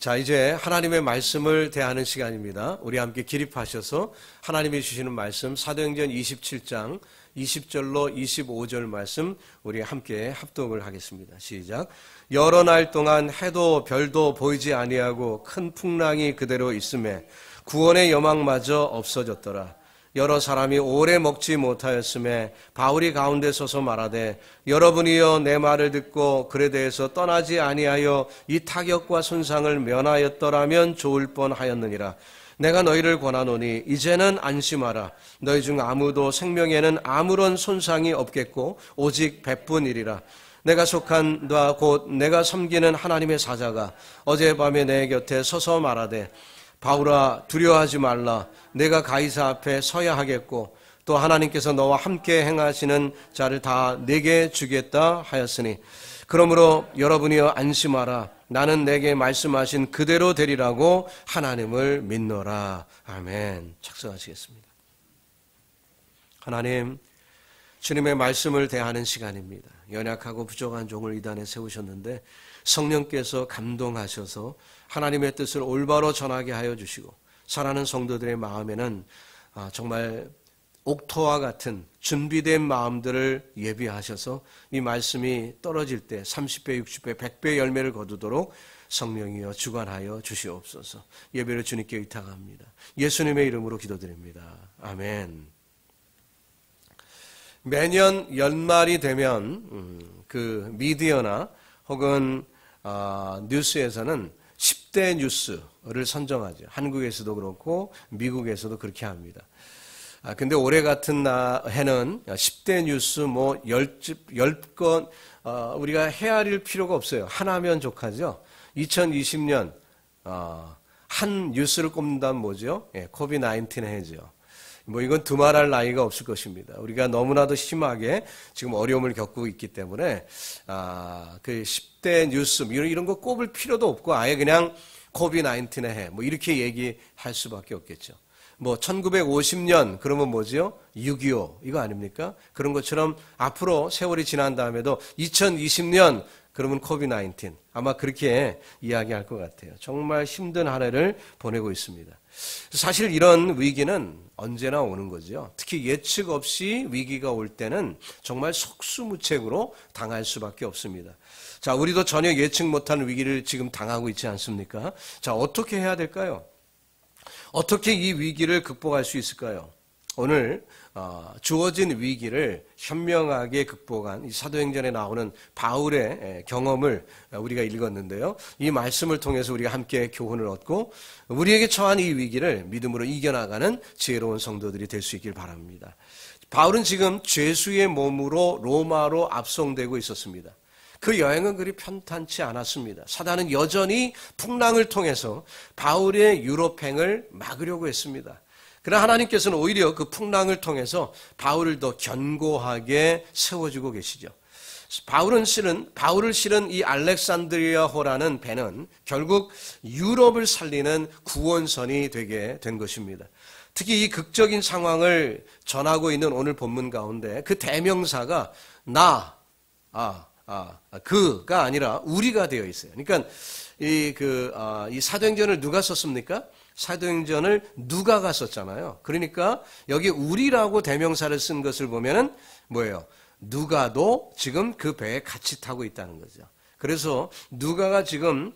자, 이제 하나님의 말씀을 대하는 시간입니다. 우리 함께 기립하셔서 하나님이 주시는 말씀 사도행전 27장 20절로 25절 말씀 우리 함께 합독을 하겠습니다. 시작. 여러 날 동안 해도 별도 보이지 아니하고 큰 풍랑이 그대로 있음에 구원의 여망마저 없어졌더라. 여러 사람이 오래 먹지 못하였음에 바울이 가운데 서서 말하되 여러분이여 내 말을 듣고 글에 대해서 떠나지 아니하여 이 타격과 손상을 면하였더라면 좋을 뻔하였느니라. 내가 너희를 권하노니 이제는 안심하라. 너희 중 아무도 생명에는 아무런 손상이 없겠고 오직 배뿐이리라. 내가 속한 바 곧 내가 섬기는 하나님의 사자가 어젯밤에 내 곁에 서서 말하되 바울아 두려워하지 말라. 내가 가이사 앞에 서야 하겠고 또 하나님께서 너와 함께 행하시는 자를 다 내게 주겠다 하였으니 그러므로 여러분이여 안심하라. 나는 내게 말씀하신 그대로 되리라고 하나님을 믿노라. 아멘. 착석하시겠습니다. 하나님, 주님의 말씀을 대하는 시간입니다. 연약하고 부족한 종을 이 단에 세우셨는데 성령께서 감동하셔서 하나님의 뜻을 올바로 전하게 하여 주시고 사랑하는 성도들의 마음에는 정말 옥토와 같은 준비된 마음들을 예비하셔서 이 말씀이 떨어질 때 30배, 60배, 100배 열매를 거두도록 성령이여 주관하여 주시옵소서. 예배를 주님께 의탁합니다. 예수님의 이름으로 기도드립니다. 아멘. 매년 연말이 되면 그 미디어나 혹은 뉴스에서는 10대 뉴스를 선정하죠. 한국에서도 그렇고 미국에서도 그렇게 합니다. 근데 올해 같은 해는 10대 뉴스 뭐 10건 우리가 헤아릴 필요가 없어요. 하나면 족하죠. 2020년 한 뉴스를 꼽는다면 뭐죠? 코비드 19 해죠. 뭐 이건 두말할 나이가 없을 것입니다. 우리가 너무나도 심하게 지금 어려움을 겪고 있기 때문에 그 10대 뉴스 이런 거 꼽을 필요도 없고 아예 그냥 코비드 19의 해 뭐 이렇게 얘기할 수밖에 없겠죠. 뭐 1950년 그러면 뭐죠? 6.25 이거 아닙니까? 그런 것처럼 앞으로 세월이 지난 다음에도 2020년 그러면 코비드 19 아마 그렇게 이야기할 것 같아요. 정말 힘든 한 해를 보내고 있습니다. 사실 이런 위기는 언제나 오는 거죠. 특히 예측 없이 위기가 올 때는 정말 속수무책으로 당할 수밖에 없습니다. 자, 우리도 전혀 예측 못한 위기를 지금 당하고 있지 않습니까? 자, 어떻게 해야 될까요? 어떻게 이 위기를 극복할 수 있을까요? 오늘 주어진 위기를 현명하게 극복한 이 사도행전에 나오는 바울의 경험을 우리가 읽었는데요. 이 말씀을 통해서 우리가 함께 교훈을 얻고 우리에게 처한 이 위기를 믿음으로 이겨나가는 지혜로운 성도들이 될 수 있길 바랍니다. 바울은 지금 죄수의 몸으로 로마로 압송되고 있었습니다. 그 여행은 그리 편탄치 않았습니다. 사단은 여전히 풍랑을 통해서 바울의 유럽행을 막으려고 했습니다. 그러나 하나님께서는 오히려 그 풍랑을 통해서 바울을 더 견고하게 세워주고 계시죠. 바울을 실은 이 알렉산드리아호라는 배는 결국 유럽을 살리는 구원선이 되게 된 것입니다. 특히 이 극적인 상황을 전하고 있는 오늘 본문 가운데 그 대명사가 그가 아니라 우리가 되어 있어요. 그러니까 이 사도행전을 누가 썼습니까? 사도행전을 누가가 썼잖아요. 그러니까 여기 우리라고 대명사를 쓴 것을 보면은 뭐예요? 누가도 지금 그 배에 같이 타고 있다는 거죠. 그래서 누가가 지금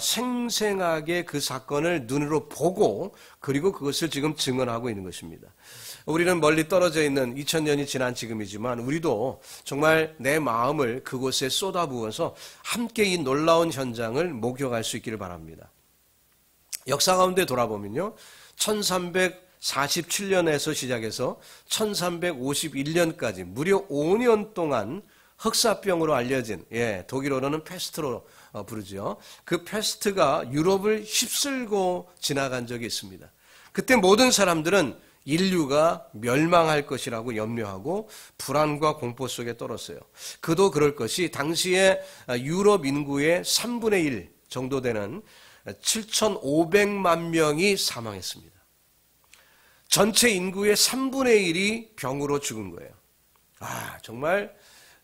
생생하게 그 사건을 눈으로 보고 그리고 그것을 지금 증언하고 있는 것입니다. 우리는 멀리 떨어져 있는 2000년이 지난 지금이지만 우리도 정말 내 마음을 그곳에 쏟아부어서 함께 이 놀라운 현장을 목격할 수 있기를 바랍니다. 역사 가운데 돌아보면요. 1347년에서 시작해서 1351년까지 무려 5년 동안 흑사병으로 알려진 독일어로는 패스트로 부르죠. 그 패스트가 유럽을 휩쓸고 지나간 적이 있습니다. 그때 모든 사람들은 인류가 멸망할 것이라고 염려하고 불안과 공포 속에 떨었어요. 그도 그럴 것이 당시에 유럽 인구의 3분의 1 정도 되는 7,500만 명이 사망했습니다. 전체 인구의 3분의 1이 병으로 죽은 거예요. 정말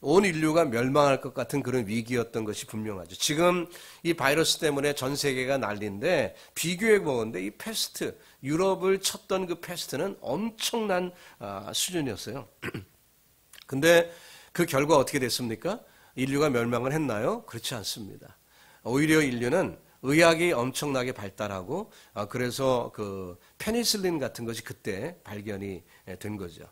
온 인류가 멸망할 것 같은 그런 위기였던 것이 분명하죠. 지금 이 바이러스 때문에 전 세계가 난리인데 비교해 보건데 이 패스트, 유럽을 쳤던 그 패스트는 엄청난 수준이었어요. 근데 그 결과 어떻게 됐습니까? 인류가 멸망을 했나요? 그렇지 않습니다. 오히려 인류는 의학이 엄청나게 발달하고 그래서 그 페니실린 같은 것이 그때 발견이 된 거죠.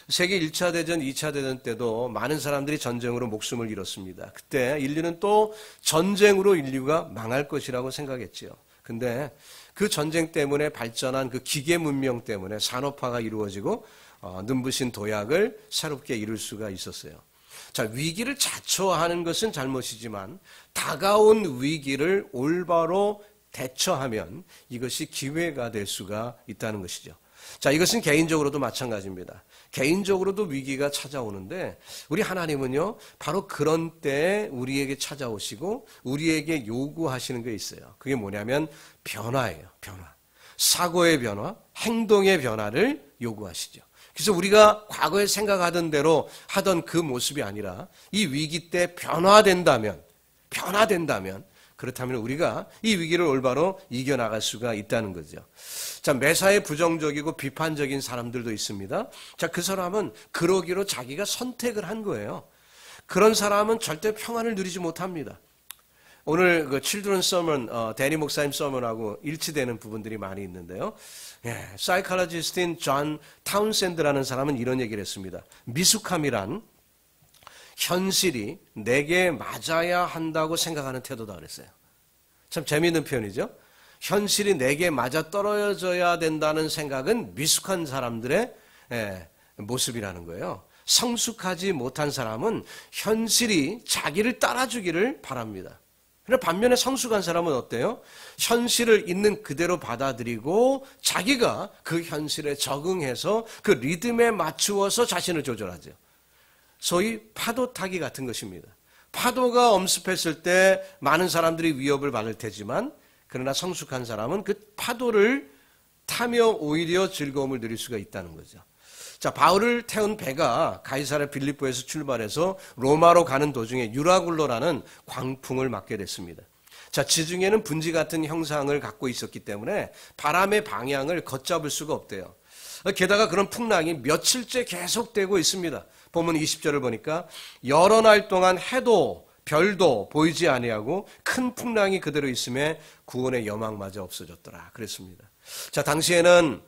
세계 1차 대전, 2차 대전 때도 많은 사람들이 전쟁으로 목숨을 잃었습니다. 그때 인류는 또 전쟁으로 인류가 망할 것이라고 생각했지요. 근데 그 전쟁 때문에 발전한 그 기계 문명 때문에 산업화가 이루어지고 눈부신 도약을 새롭게 이룰 수가 있었어요. 자, 위기를 자초하는 것은 잘못이지만 다가온 위기를 올바로 대처하면 이것이 기회가 될 수가 있다는 것이죠. 자, 이것은 개인적으로도 마찬가지입니다. 개인적으로도 위기가 찾아오는데 우리 하나님은요, 바로 그런 때에 우리에게 찾아오시고 우리에게 요구하시는 게 있어요. 그게 뭐냐면 변화예요. 변화. 사고의 변화, 행동의 변화를 요구하시죠. 그래서 우리가 과거에 생각하던 대로 하던 그 모습이 아니라 이 위기 때 변화된다면 그렇다면 우리가 이 위기를 올바로 이겨나갈 수가 있다는 거죠. 자, 매사에 부정적이고 비판적인 사람들도 있습니다. 자, 그 사람은 그러기로 자기가 선택을 한 거예요. 그런 사람은 절대 평안을 누리지 못합니다. 오늘 그 칠드런 서먼, 데니 목사님 서먼하고 일치되는 부분들이 많이 있는데요. 사이칼로지스트인 존 타운샌드라는 사람은 이런 얘기를 했습니다. 미숙함이란 현실이 내게 맞아야 한다고 생각하는 태도다 그랬어요. 참 재미있는 표현이죠. 현실이 내게 맞아 떨어져야 된다는 생각은 미숙한 사람들의 모습이라는 거예요. 성숙하지 못한 사람은 현실이 자기를 따라주기를 바랍니다. 그런데 반면에 성숙한 사람은 어때요? 현실을 있는 그대로 받아들이고 자기가 그 현실에 적응해서 그 리듬에 맞추어서 자신을 조절하죠. 소위 파도 타기 같은 것입니다. 파도가 엄습했을 때 많은 사람들이 위협을 받을 테지만 그러나 성숙한 사람은 그 파도를 타며 오히려 즐거움을 누릴 수가 있다는 거죠. 자, 바울을 태운 배가 가이사랴 빌립보에서 출발해서 로마로 가는 도중에 유라굴로라는 광풍을 맞게 됐습니다. 자, 지중해는 분지 같은 형상을 갖고 있었기 때문에 바람의 방향을 걷잡을 수가 없대요. 게다가 그런 풍랑이 며칠째 계속되고 있습니다. 보면 20절을 보니까 여러 날 동안 해도 별도 보이지 아니하고 큰 풍랑이 그대로 있음에 구원의 여망마저 없어졌더라 그랬습니다. 자, 당시에는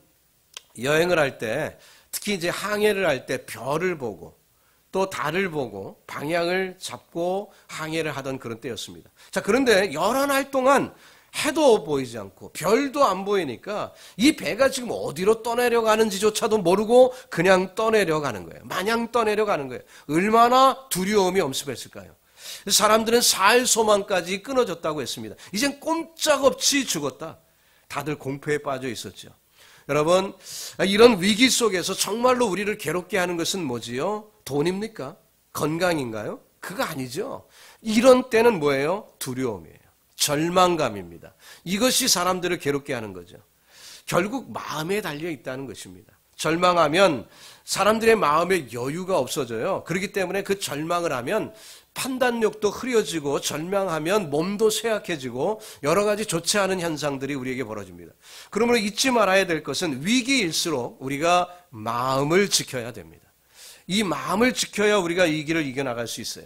여행을 할 때 특히 이제 항해를 할 때 별을 보고 또 달을 보고 방향을 잡고 항해를 하던 그런 때였습니다. 자, 그런데 여러 날 동안 해도 보이지 않고 별도 안 보이니까 이 배가 지금 어디로 떠내려가는지조차도 모르고 그냥 떠내려가는 거예요. 마냥 떠내려가는 거예요. 얼마나 두려움이 엄습했을까요? 사람들은 살 소망까지 끊어졌다고 했습니다. 이젠 꼼짝없이 죽었다. 다들 공포에 빠져 있었죠. 여러분, 이런 위기 속에서 정말로 우리를 괴롭게 하는 것은 뭐지요? 돈입니까? 건강인가요? 그거 아니죠. 이런 때는 뭐예요? 두려움이에요. 절망감입니다. 이것이 사람들을 괴롭게 하는 거죠. 결국 마음에 달려 있다는 것입니다. 절망하면 사람들의 마음에 여유가 없어져요. 그렇기 때문에 그 절망을 하면 판단력도 흐려지고 절망하면 몸도 쇠약해지고 여러 가지 좋지 않은 현상들이 우리에게 벌어집니다. 그러므로 잊지 말아야 될 것은 위기일수록 우리가 마음을 지켜야 됩니다. 이 마음을 지켜야 우리가 이 길을 이겨나갈 수 있어요.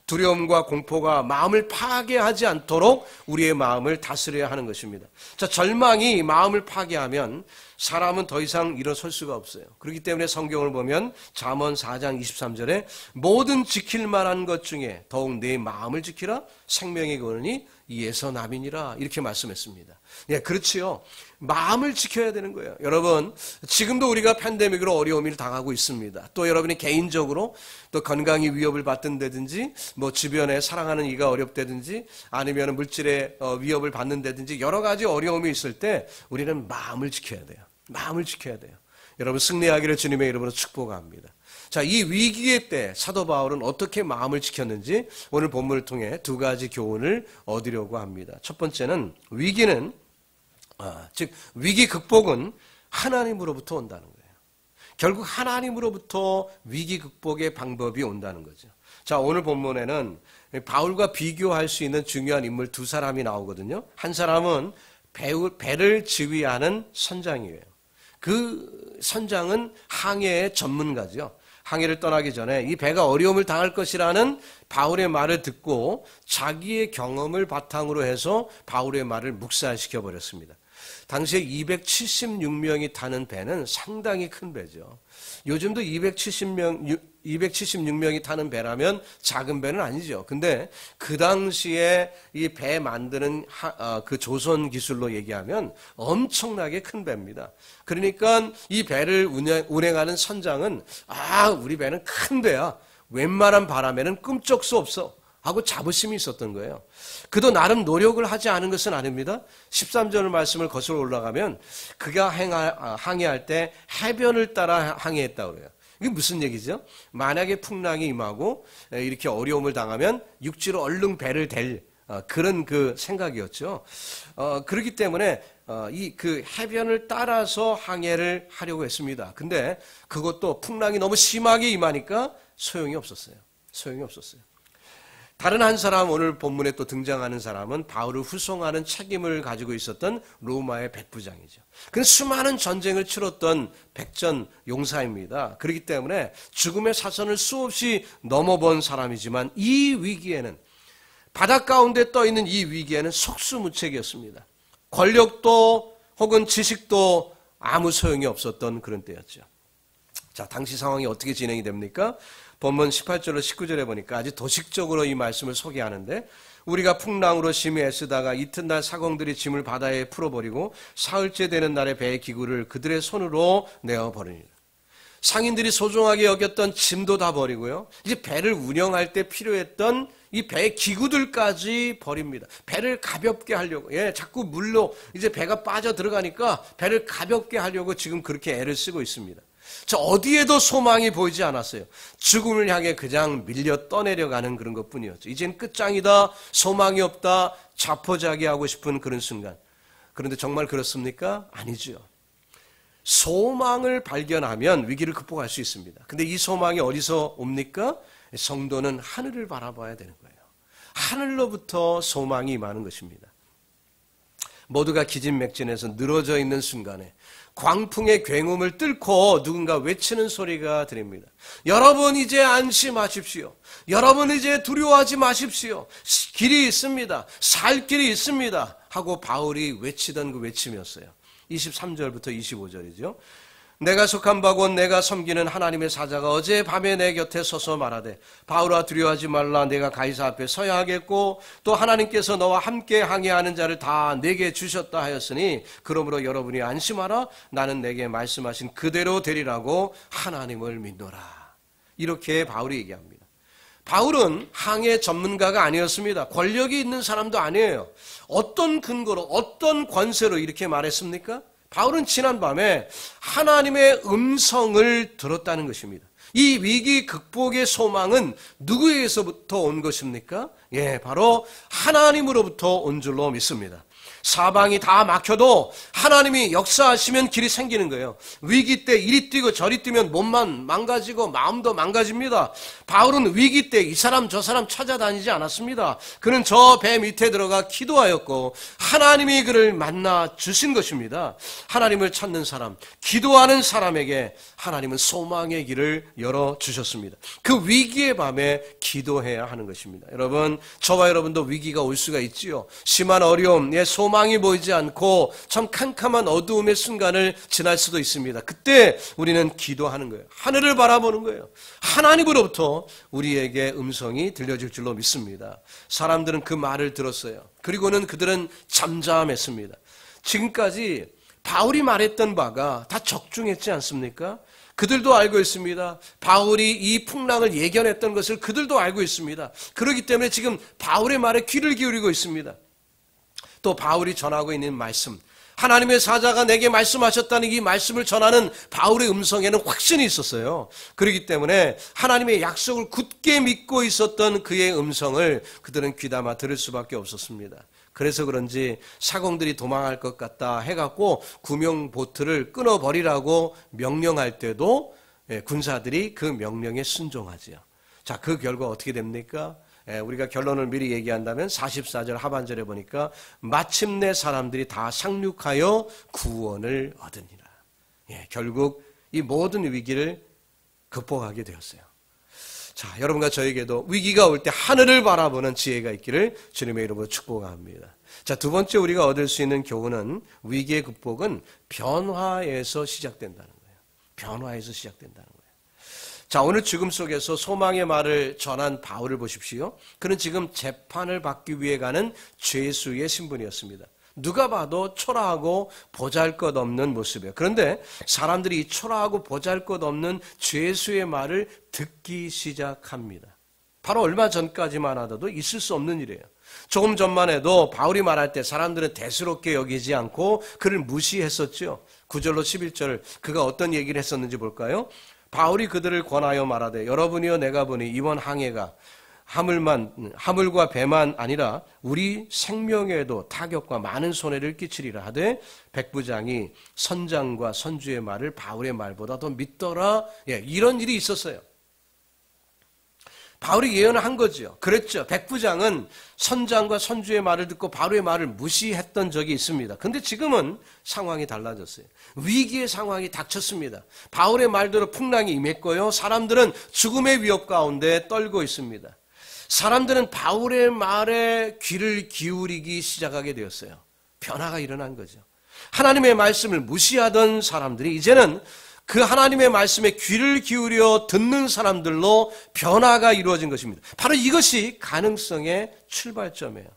두려움과 공포가 마음을 파괴하지 않도록 우리의 마음을 다스려야 하는 것입니다. 자, 절망이 마음을 파괴하면 사람은 더 이상 일어설 수가 없어요. 그렇기 때문에 성경을 보면 잠언 4장 23절에 모든 지킬 만한 것 중에 더욱 내 마음을 지키라 생명의 근원이 이에서 남이니라 이렇게 말씀했습니다. 예, 그렇지요. 마음을 지켜야 되는 거예요. 여러분, 지금도 우리가 팬데믹으로 어려움을 당하고 있습니다. 또 여러분이 개인적으로 또 건강이 위협을 받든다든지 뭐 주변에 사랑하는 이가 어렵다든지 아니면 물질의 위협을 받는다든지 여러 가지 어려움이 있을 때 우리는 마음을 지켜야 돼요. 마음을 지켜야 돼요. 여러분 승리하기를 주님의 이름으로 축복합니다. 자, 이 위기의 때 사도 바울은 어떻게 마음을 지켰는지 오늘 본문을 통해 두 가지 교훈을 얻으려고 합니다. 첫 번째는 즉 위기 극복은 하나님으로부터 온다는 거예요. 결국 하나님으로부터 위기 극복의 방법이 온다는 거죠. 자, 오늘 본문에는 바울과 비교할 수 있는 중요한 인물 두 사람이 나오거든요. 한 사람은 배를 지휘하는 선장이에요. 그 선장은 항해의 전문가죠. 항해를 떠나기 전에 이 배가 어려움을 당할 것이라는 바울의 말을 듣고 자기의 경험을 바탕으로 해서 바울의 말을 묵살시켜 버렸습니다. 당시에 276명이 타는 배는 상당히 큰 배죠. 요즘도 276명이 타는 배라면 작은 배는 아니죠. 근데 그 당시에 이 배 만드는 그 조선 기술로 얘기하면 엄청나게 큰 배입니다. 그러니까 이 배를 운행하는 선장은 우리 배는 큰 배야. 웬만한 바람에는 끔쩍 수 없어. 하고 자부심이 있었던 거예요. 그도 나름 노력을 하지 않은 것은 아닙니다. 13절 말씀을 거슬러 올라가면 그가 항해할 때 해변을 따라 항해했다고 그래요. 이게 무슨 얘기죠? 만약에 풍랑이 임하고 이렇게 어려움을 당하면 육지로 얼른 배를 댈 그런 그 생각이었죠. 그렇기 때문에 그 해변을 따라서 항해를 하려고 했습니다. 근데 그것도 풍랑이 너무 심하게 임하니까 소용이 없었어요. 다른 한 사람, 오늘 본문에 또 등장하는 사람은 바울을 후송하는 책임을 가지고 있었던 로마의 백부장이죠. 그는 수많은 전쟁을 치렀던 백전 용사입니다. 그렇기 때문에 죽음의 사선을 수없이 넘어본 사람이지만 이 위기에는, 바다 가운데 떠있는 이 위기에는 속수무책이었습니다. 권력도 혹은 지식도 아무 소용이 없었던 그런 때였죠. 자, 당시 상황이 어떻게 진행이 됩니까? 본문 18절로 19절에 보니까 아주 도식적으로 이 말씀을 소개하는데, 우리가 풍랑으로 심히 애쓰다가 이튿날 사공들이 짐을 바다에 풀어버리고 사흘째 되는 날에 배의 기구를 그들의 손으로 내어버리니라. 상인들이 소중하게 여겼던 짐도 다 버리고요, 이제 배를 운영할 때 필요했던 이 배의 기구들까지 버립니다. 배를 가볍게 하려고, 자꾸 물로 이제 배가 빠져 들어가니까 배를 가볍게 하려고 지금 그렇게 애를 쓰고 있습니다. 저 어디에도 소망이 보이지 않았어요. 죽음을 향해 그냥 밀려 떠내려가는 그런 것뿐이었죠. 이젠 끝장이다, 소망이 없다, 자포자기하고 싶은 그런 순간. 그런데 정말 그렇습니까? 아니죠. 소망을 발견하면 위기를 극복할 수 있습니다. 근데 이 소망이 어디서 옵니까? 성도는 하늘을 바라봐야 되는 거예요. 하늘로부터 소망이 임하는 것입니다. 모두가 기진맥진해서 늘어져 있는 순간에 광풍의 굉음을 뚫고 누군가 외치는 소리가 들립니다. 여러분 이제 안심하십시오. 여러분 이제 두려워하지 마십시오. 길이 있습니다. 살 길이 있습니다. 하고 바울이 외치던 그 외침이었어요. 23절부터 25절이죠. 내가 속한 바 곧 내가 섬기는 하나님의 사자가 어제 밤에 내 곁에 서서 말하되, 바울아 두려워하지 말라. 내가 가이사 앞에 서야 하겠고 또 하나님께서 너와 함께 항해하는 자를 다 내게 주셨다 하였으니 그러므로 여러분이 안심하라. 나는 내게 말씀하신 그대로 되리라고 하나님을 믿노라. 이렇게 바울이 얘기합니다. 바울은 항해 전문가가 아니었습니다. 권력이 있는 사람도 아니에요. 어떤 근거로, 어떤 권세로 이렇게 말했습니까? 바울은 지난밤에 하나님의 음성을 들었다는 것입니다. 이 위기 극복의 소망은 누구에게서부터 온 것입니까? 바로 하나님으로부터 온 줄로 믿습니다. 사방이 다 막혀도 하나님이 역사하시면 길이 생기는 거예요. 위기 때 이리 뛰고 저리 뛰면 몸만 망가지고 마음도 망가집니다. 바울은 위기 때 이 사람 저 사람 찾아다니지 않았습니다. 그는 저 배 밑에 들어가 기도하였고 하나님이 그를 만나 주신 것입니다. 하나님을 찾는 사람, 기도하는 사람에게 하나님은 소망의 길을 열어주셨습니다. 그 위기의 밤에 기도해야 하는 것입니다. 여러분, 저와 여러분도 위기가 올 수가 있지요. 심한 어려움, 소망이 보이지 않고 참 캄캄한 어두움의 순간을 지날 수도 있습니다. 그때 우리는 기도하는 거예요. 하늘을 바라보는 거예요. 하나님으로부터 우리에게 음성이 들려질 줄로 믿습니다. 사람들은 그 말을 들었어요. 그리고는 그들은 잠잠했습니다. 지금까지 바울이 말했던 바가 다 적중했지 않습니까? 그들도 알고 있습니다. 바울이 이 풍랑을 예견했던 것을 그들도 알고 있습니다. 그렇기 때문에 지금 바울의 말에 귀를 기울이고 있습니다. 또 바울이 전하고 있는 말씀, 하나님의 사자가 내게 말씀하셨다는 이 말씀을 전하는 바울의 음성에는 확신이 있었어요. 그렇기 때문에 하나님의 약속을 굳게 믿고 있었던 그의 음성을 그들은 귀담아 들을 수밖에 없었습니다. 그래서 그런지 사공들이 도망할 것 같다 해갖고 구명보트를 끊어버리라고 명령할 때도 군사들이 그 명령에 순종하지요. 자, 그 결과 어떻게 됩니까? 우리가 결론을 미리 얘기한다면 44절 하반절에 보니까 마침내 사람들이 다 상륙하여 구원을 얻으니라. 결국 이 모든 위기를 극복하게 되었어요. 자, 여러분과 저에게도 위기가 올 때 하늘을 바라보는 지혜가 있기를 주님의 이름으로 축복합니다. 자, 두 번째 우리가 얻을 수 있는 교훈은 위기의 극복은 변화에서 시작된다는 거예요. 변화에서 시작된다는 거예요. 자, 오늘 죽음 속에서 소망의 말을 전한 바울을 보십시오. 그는 지금 재판을 받기 위해 가는 죄수의 신분이었습니다. 누가 봐도 초라하고 보잘것없는 모습이에요. 그런데 사람들이 이 초라하고 보잘것없는 죄수의 말을 듣기 시작합니다. 바로 얼마 전까지만 하더라도 있을 수 없는 일이에요. 조금 전만 해도 바울이 말할 때 사람들은 대수롭게 여기지 않고 그를 무시했었죠. 9절로 11절 그가 어떤 얘기를 했었는지 볼까요? 바울이 그들을 권하여 말하되 여러분이여 내가 보니 이번 항해가 하물과 배만 아니라 우리 생명에도 타격과 많은 손해를 끼치리라 하되 백부장이 선장과 선주의 말을 바울의 말보다 더 믿더라. 이런 일이 있었어요. 바울이 예언을 한 거죠. 그랬죠. 백부장은 선장과 선주의 말을 듣고 바울의 말을 무시했던 적이 있습니다. 그런데 지금은 상황이 달라졌어요. 위기의 상황이 닥쳤습니다. 바울의 말대로 풍랑이 임했고요. 사람들은 죽음의 위협 가운데 떨고 있습니다. 사람들은 바울의 말에 귀를 기울이기 시작하게 되었어요. 변화가 일어난 거죠. 하나님의 말씀을 무시하던 사람들이 이제는 그 하나님의 말씀에 귀를 기울여 듣는 사람들로 변화가 이루어진 것입니다. 바로 이것이 가능성의 출발점이에요.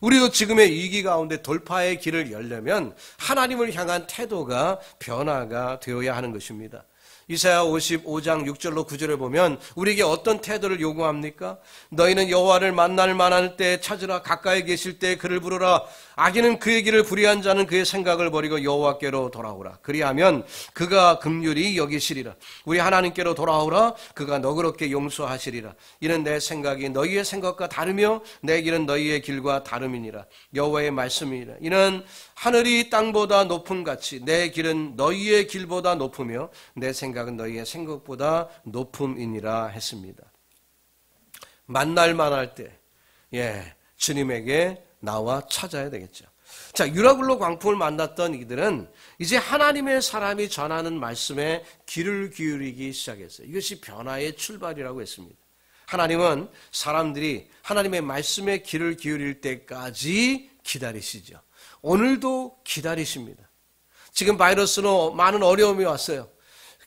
우리도 지금의 위기 가운데 돌파의 길을 열려면 하나님을 향한 태도가 변화가 되어야 하는 것입니다. 이사야 55장 6절로 9절에 보면 우리에게 어떤 태도를 요구합니까? 너희는 여호와를 만날 만할 때 찾으라. 가까이 계실 때 그를 부르라. 악인은 그의 길을 불의한 자는 그의 생각을 버리고 여호와께로 돌아오라. 그리하면 그가 긍휼히 여기시리라. 우리 하나님께로 돌아오라. 그가 너그럽게 용서하시리라. 이는 내 생각이 너희의 생각과 다르며 내 길은 너희의 길과 다름이니라. 여호와의 말씀이니라. 이는 하늘이 땅보다 높음 같이 내 길은 너희의 길보다 높으며 내 생각은 너희의 생각보다 높음이니라 했습니다. 만날 만할 때 주님에게 나와 찾아야 되겠죠. 자, 유라굴로 광풍을 만났던 이들은 이제 하나님의 사람이 전하는 말씀에 귀를 기울이기 시작했어요. 이것이 변화의 출발이라고 했습니다. 하나님은 사람들이 하나님의 말씀에 귀를 기울일 때까지 기다리시죠. 오늘도 기다리십니다. 지금 바이러스로 많은 어려움이 왔어요.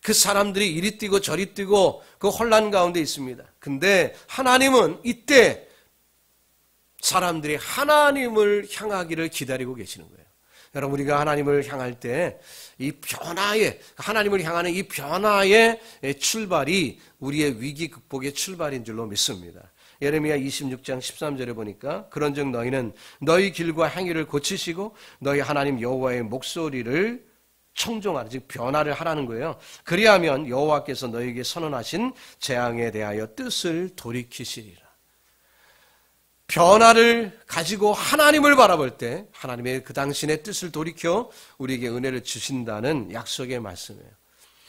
그 사람들이 이리 뛰고 저리 뛰고 그 혼란 가운데 있습니다. 근데 하나님은 이때 사람들이 하나님을 향하기를 기다리고 계시는 거예요. 여러분, 우리가 하나님을 향할 때 이 변화의, 하나님을 향하는 이 변화의 출발이 우리의 위기 극복의 출발인 줄로 믿습니다. 예레미야 26장 13절에 보니까 그런즉 너희는 너희 길과 행위를 고치시고 너희 하나님 여호와의 목소리를 청종하는, 즉 변화를 하라는 거예요. 그리하면 여호와께서 너희에게 선언하신 재앙에 대하여 뜻을 돌이키시리라. 변화를 가지고 하나님을 바라볼 때 하나님의 그 당신의 뜻을 돌이켜 우리에게 은혜를 주신다는 약속의 말씀이에요.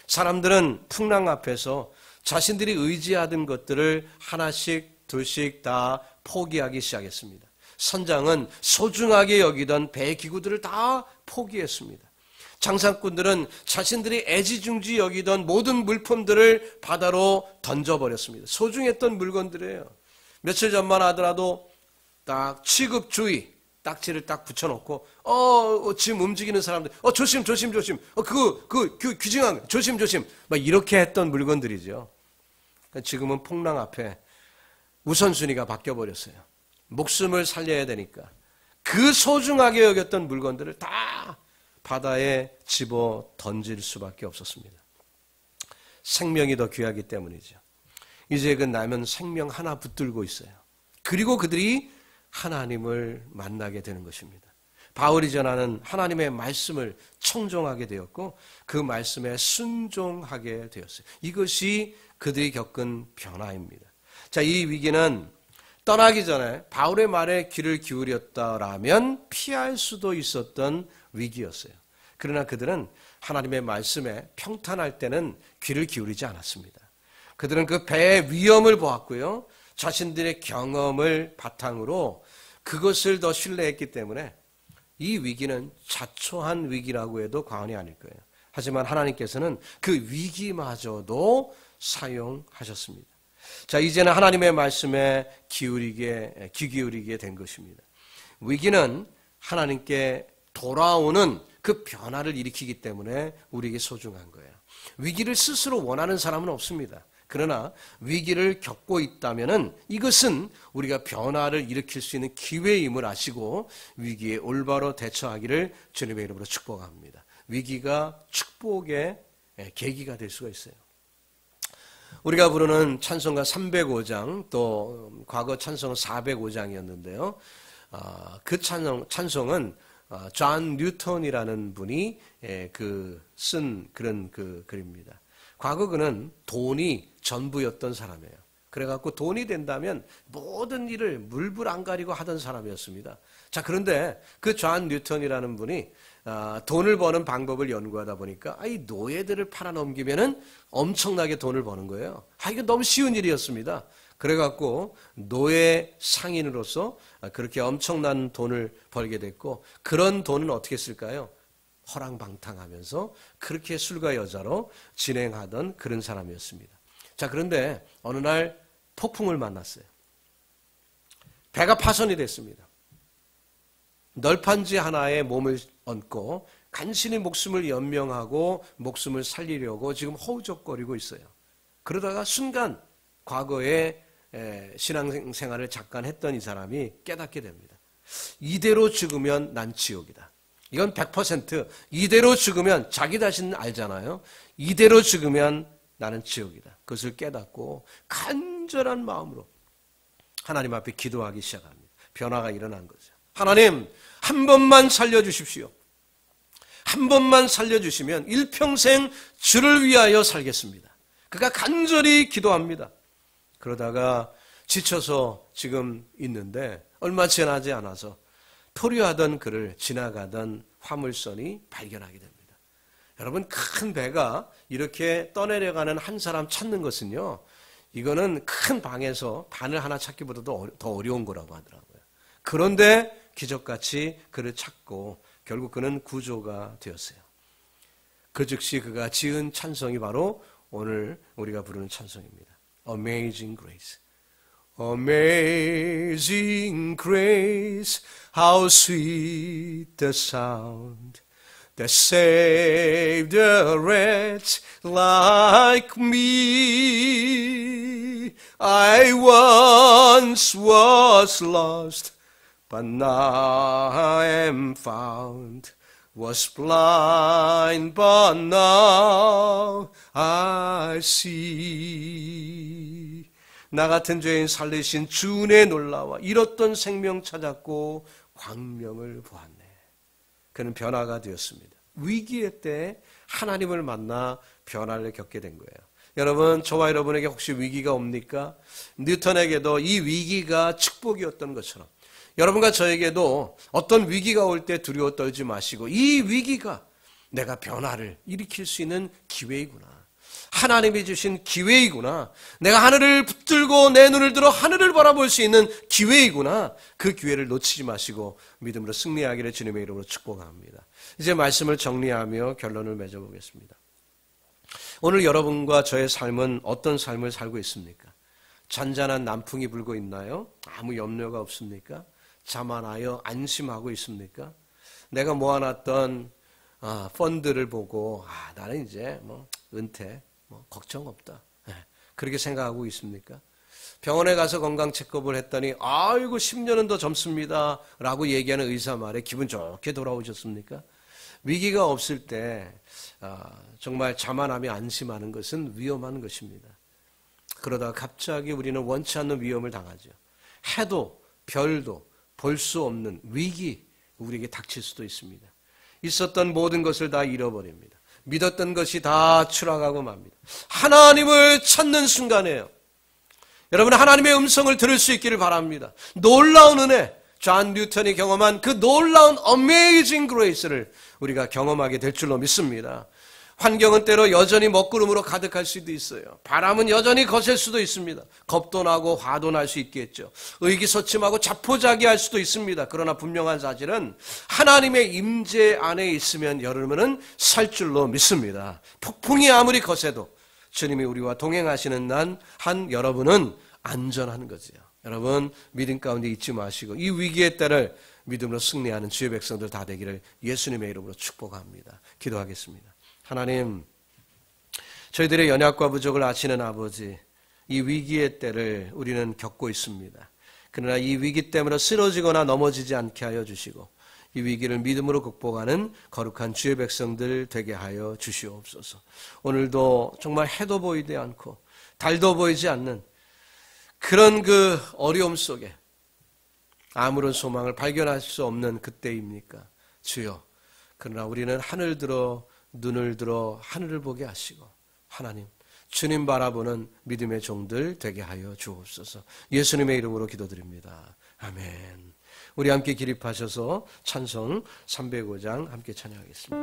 사람들은 풍랑 앞에서 자신들이 의지하던 것들을 하나씩 둘씩 다 포기하기 시작했습니다. 선장은 소중하게 여기던 배 기구들을 다 포기했습니다. 장사꾼들은 자신들이 애지중지 여기던 모든 물품들을 바다로 던져버렸습니다. 소중했던 물건들이에요. 며칠 전만 하더라도 딱 취급주의 딱지를 딱 붙여놓고 지금 움직이는 사람들 조심 규정한 조심 막 이렇게 했던 물건들이죠. 지금은 풍랑 앞에 우선순위가 바뀌어버렸어요. 목숨을 살려야 되니까 그 소중하게 여겼던 물건들을 다 바다에 집어 던질 수밖에 없었습니다. 생명이 더 귀하기 때문이죠. 이제 그 남은 생명 하나 붙들고 있어요. 그리고 그들이 하나님을 만나게 되는 것입니다. 바울이 전하는 하나님의 말씀을 청종하게 되었고 그 말씀에 순종하게 되었어요. 이것이 그들이 겪은 변화입니다. 자, 이 위기는 떠나기 전에 바울의 말에 귀를 기울였다라면 피할 수도 있었던 위기였어요. 그러나 그들은 하나님의 말씀에 평탄할 때는 귀를 기울이지 않았습니다. 그들은 그 배의 위험을 보았고요. 자신들의 경험을 바탕으로 그것을 더 신뢰했기 때문에 이 위기는 자초한 위기라고 해도 과언이 아닐 거예요. 하지만 하나님께서는 그 위기마저도 사용하셨습니다. 자, 이제는 하나님의 말씀에 귀 기울이게 된 것입니다. 위기는 하나님께 돌아오는 그 변화를 일으키기 때문에 우리에게 소중한 거예요. 위기를 스스로 원하는 사람은 없습니다. 그러나 위기를 겪고 있다면은 이것은 우리가 변화를 일으킬 수 있는 기회임을 아시고 위기에 올바로 대처하기를 주님의 이름으로 축복합니다. 위기가 축복의 계기가 될 수가 있어요. 우리가 부르는 찬송가 305장 또 과거 찬송은 405장이었는데요. 그 찬송은 존 뉴턴이라는 분이 쓴 그런 글입니다. 과거 그는 돈이 전부였던 사람이에요. 그래갖고 돈이 된다면 모든 일을 물불 안 가리고 하던 사람이었습니다. 자, 그런데 그 존 뉴턴이라는 분이 돈을 버는 방법을 연구하다 보니까 이 노예들을 팔아넘기면은 엄청나게 돈을 버는 거예요. 이거 너무 쉬운 일이었습니다. 그래갖고 노예 상인으로서 그렇게 엄청난 돈을 벌게 됐고, 그런 돈은 어떻게 쓸까요? 허랑방탕하면서 그렇게 술과 여자로 진행하던 그런 사람이었습니다. 자, 그런데 어느 날 폭풍을 만났어요. 배가 파손이 됐습니다. 널판지 하나에 몸을 얹고 간신히 목숨을 연명하고 목숨을 살리려고 지금 허우적거리고 있어요. 그러다가 순간 과거에 신앙생활을 잠깐 했던 이 사람이 깨닫게 됩니다. 이대로 죽으면 난 지옥이다. 이건 100% 이대로 죽으면 자기 자신 알잖아요. 이대로 죽으면 나는 지옥이다. 그것을 깨닫고 간절한 마음으로 하나님 앞에 기도하기 시작합니다. 변화가 일어난 거죠. 하나님, 한 번만 살려주십시오. 한 번만 살려주시면 일평생 주를 위하여 살겠습니다. 그가 간절히 기도합니다. 그러다가 지쳐서 지금 있는데 얼마 지나지 않아서 포류하던 그를 지나가던 화물선이 발견하게 됩니다. 여러분, 큰 배가 이렇게 떠내려가는 한 사람 찾는 것은요, 이거는 큰 방에서 바늘 하나 찾기보다도 더 어려운 거라고 하더라고요. 그런데 기적같이 그를 찾고 결국 그는 구조가 되었어요. 그 즉시 그가 지은 찬송이 바로 오늘 우리가 부르는 찬송입니다. Amazing Grace. Amazing grace, how sweet the sound that saved a wretch like me. I once was lost, but now I am found. Was blind, but now I see. 나 같은 죄인 살리신 주 은혜에 놀라와 잃었던 생명 찾았고 광명을 보았네. 그는 변화가 되었습니다. 위기의 때 하나님을 만나 변화를 겪게 된 거예요. 여러분, 저와 여러분에게 혹시 위기가 옵니까? 뉴턴에게도 이 위기가 축복이었던 것처럼 여러분과 저에게도 어떤 위기가 올 때 두려워 떨지 마시고, 이 위기가 내가 변화를 일으킬 수 있는 기회이구나. 하나님이 주신 기회이구나. 내가 하늘을 붙들고 내 눈을 들어 하늘을 바라볼 수 있는 기회이구나. 그 기회를 놓치지 마시고 믿음으로 승리하기를 주님의 이름으로 축복합니다. 이제 말씀을 정리하며 결론을 맺어보겠습니다. 오늘 여러분과 저의 삶은 어떤 삶을 살고 있습니까? 잔잔한 남풍이 불고 있나요? 아무 염려가 없습니까? 자만하여 안심하고 있습니까? 내가 모아놨던 펀드를 보고 나는 이제 은퇴 걱정 없다, 그렇게 생각하고 있습니까? 병원에 가서 건강 체크업을 했더니 아이고 10년은 더 젊습니다 라고 얘기하는 의사 말에 기분 좋게 돌아오셨습니까? 위기가 없을 때 정말 자만하며 안심하는 것은 위험한 것입니다. 그러다가 갑자기 우리는 원치 않는 위험을 당하죠. 해도 별도 볼 수 없는 위기, 우리에게 닥칠 수도 있습니다. 있었던 모든 것을 다 잃어버립니다. 믿었던 것이 다 추락하고 맙니다. 하나님을 찾는 순간에요. 여러분, 하나님의 음성을 들을 수 있기를 바랍니다. 놀라운 은혜, 존 뉴턴이 경험한 그 놀라운 Amazing Grace를 우리가 경험하게 될 줄로 믿습니다. 환경은 때로 여전히 먹구름으로 가득할 수도 있어요. 바람은 여전히 거셀 수도 있습니다. 겁도 나고 화도 날 수 있겠죠. 의기소침하고 자포자기할 수도 있습니다. 그러나 분명한 사실은 하나님의 임재 안에 있으면 여러분은 살 줄로 믿습니다. 폭풍이 아무리 거세도 주님이 우리와 동행하시는 한 여러분은 안전한 거지요. 여러분 믿음 가운데 잊지 마시고 이 위기의 때를 믿음으로 승리하는 주의 백성들 다 되기를 예수님의 이름으로 축복합니다. 기도하겠습니다. 하나님, 저희들의 연약과 부족을 아시는 아버지, 이 위기의 때를 우리는 겪고 있습니다. 그러나 이 위기 때문에 쓰러지거나 넘어지지 않게 하여 주시고 이 위기를 믿음으로 극복하는 거룩한 주의 백성들 되게 하여 주시옵소서. 오늘도 정말 해도 보이지 않고 달도 보이지 않는 그런 그 어려움 속에 아무런 소망을 발견할 수 없는 그때입니까? 주여, 그러나 우리는 하늘 들어 눈을 들어 하늘을 보게 하시고 하나님, 주님 바라보는 믿음의 종들 되게 하여 주옵소서. 예수님의 이름으로 기도드립니다. 아멘. 우리 함께 기립하셔서 찬송 305장 함께 찬양하겠습니다.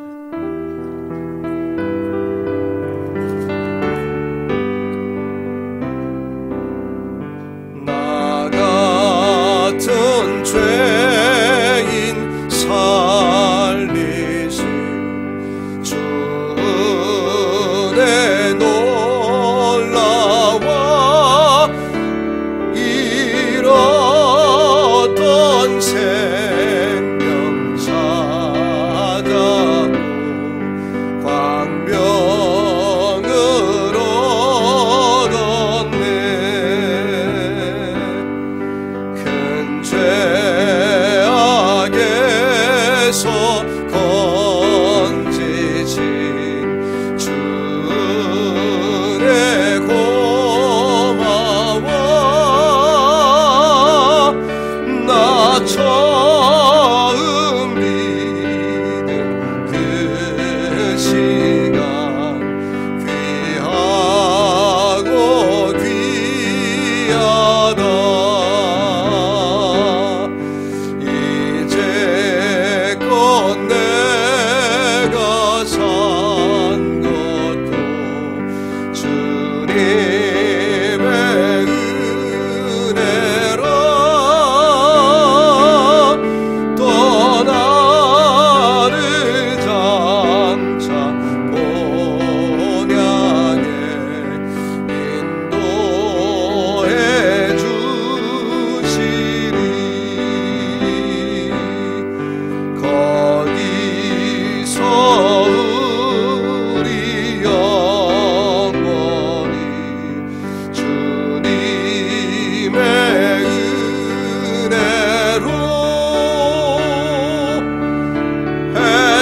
같은 죄인 살리신 주 은혜 놀라와 잃었던 생명 찾아고 광명을 얻었네. 죄악에서 건지신 주 은혜 고마워. 나 처음 믿은 그 시간 귀하고 귀하다. 내가 산 것도 주님의 은혜라. 또 나를 장차 본향에 인도해 주시리. 우리 영원히 주님의 은혜로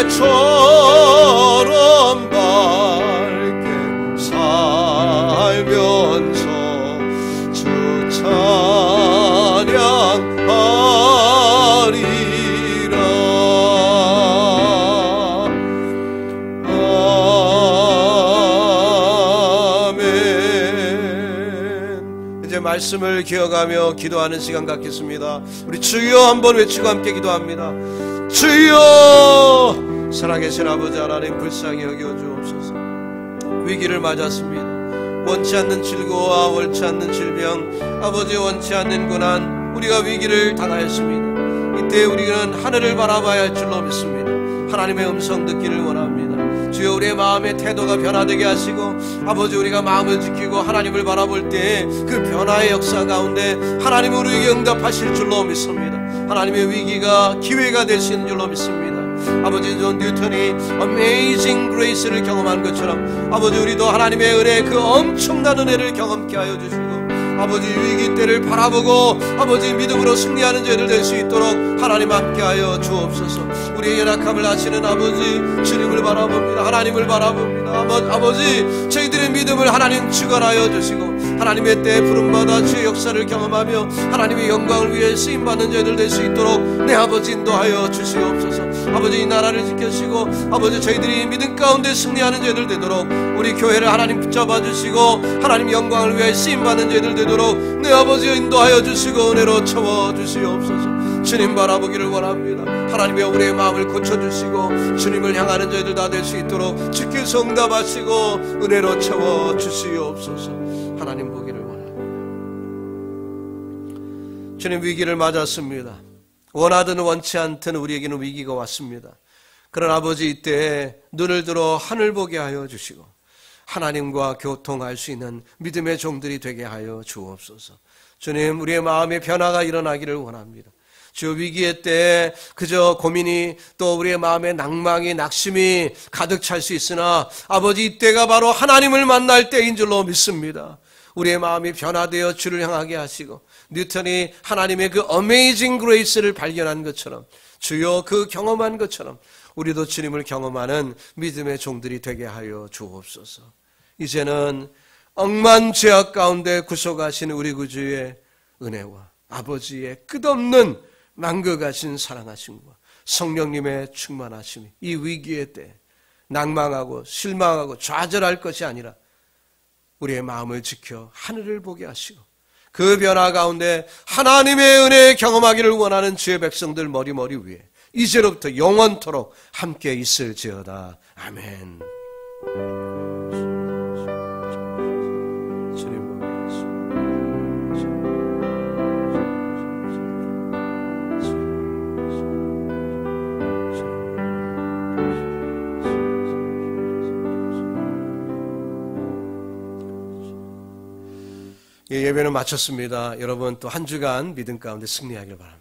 해처럼 밝게 살면서 주 찬양하리라. 말씀을 기억하며 기도하는 시간 갖겠습니다. 우리 주여 한번 외치고 함께 기도합니다. 주여, 살아계신 아버지 하나님 불쌍히 여겨 주옵소서. 위기를 맞았습니다. 원치 않는 질고와 원치 않는 질병, 아버지 원치 않는 고난, 우리가 위기를 당하였습니다. 이때 우리는 하늘을 바라봐야 할 줄로 믿습니다. 하나님의 음성 듣기를 원합니다. 주여, 우리의 마음의 태도가 변화되게 하시고 아버지, 우리가 마음을 지키고 하나님을 바라볼 때에 그 변화의 역사 가운데 하나님이 우리에게 응답하실 줄로 믿습니다. 하나님의 위기가 기회가 되시는 줄로 믿습니다. 아버지, 존 뉴턴이 Amazing Grace를 경험한 것처럼 아버지, 우리도 하나님의 은혜, 그 엄청난 은혜를 경험케 하여 주시고 아버지, 위기 때를 바라보고 아버지 믿음으로 승리하는 저희들 될 수 있도록 하나님 함께하여 주옵소서. 우리의 연약함을 아시는 아버지, 주님을 바라봅니다. 하나님을 바라봅니다. 아버지, 저희들의 믿음을 하나님 주관하여 주시고 하나님의 때에 부름받아 주의 역사를 경험하며 하나님의 영광을 위해 쓰임받는 저희들 될 수 있도록 내 아버지 인도하여 주시옵소서. 아버지, 이 나라를 지켜주시고 아버지, 저희들이 믿음 가운데 승리하는 저희들 되도록 우리 교회를 하나님 붙잡아 주시고 하나님 영광을 위해 쓰임받는 저희들 되도록 내 아버지 인도하여 주시고 은혜로 채워 주시옵소서. 주님 바라보기를 원합니다. 하나님의 우리의 마음을 고쳐주시고 주님을 향하는 저희들 다 될 수 있도록 주께서 응답하시고 은혜로 채워주시옵소서. 하나님 보기를 원합니다. 주님, 위기를 맞았습니다. 원하든 원치 않든 우리에게는 위기가 왔습니다. 그런 아버지, 이때에 눈을 들어 하늘 보게 하여 주시고 하나님과 교통할 수 있는 믿음의 종들이 되게 하여 주옵소서. 주님, 우리의 마음의 변화가 일어나기를 원합니다. 주, 위기의 때에 그저 고민이 또 우리의 마음에 낭망이 낙심이 가득 찰 수 있으나 아버지, 이때가 바로 하나님을 만날 때인 줄로 믿습니다. 우리의 마음이 변화되어 주를 향하게 하시고 뉴턴이 하나님의 그 어메이징 그레이스를 발견한 것처럼, 주여 그 경험한 것처럼 우리도 주님을 경험하는 믿음의 종들이 되게 하여 주옵소서. 이제는 억만 죄악 가운데 구속하신 우리 구주의 은혜와 아버지의 끝없는 만극하신 사랑하심과 성령님의 충만하심이 이 위기의 때 낭망하고 실망하고 좌절할 것이 아니라 우리의 마음을 지켜 하늘을 보게 하시고 그 변화 가운데 하나님의 은혜 경험하기를 원하는 주의 백성들 머리 위에 이제로부터 영원토록 함께 있을지어다. 아멘. 예배는 마쳤습니다. 여러분 또 한 주간 믿음 가운데 승리하길 바랍니다.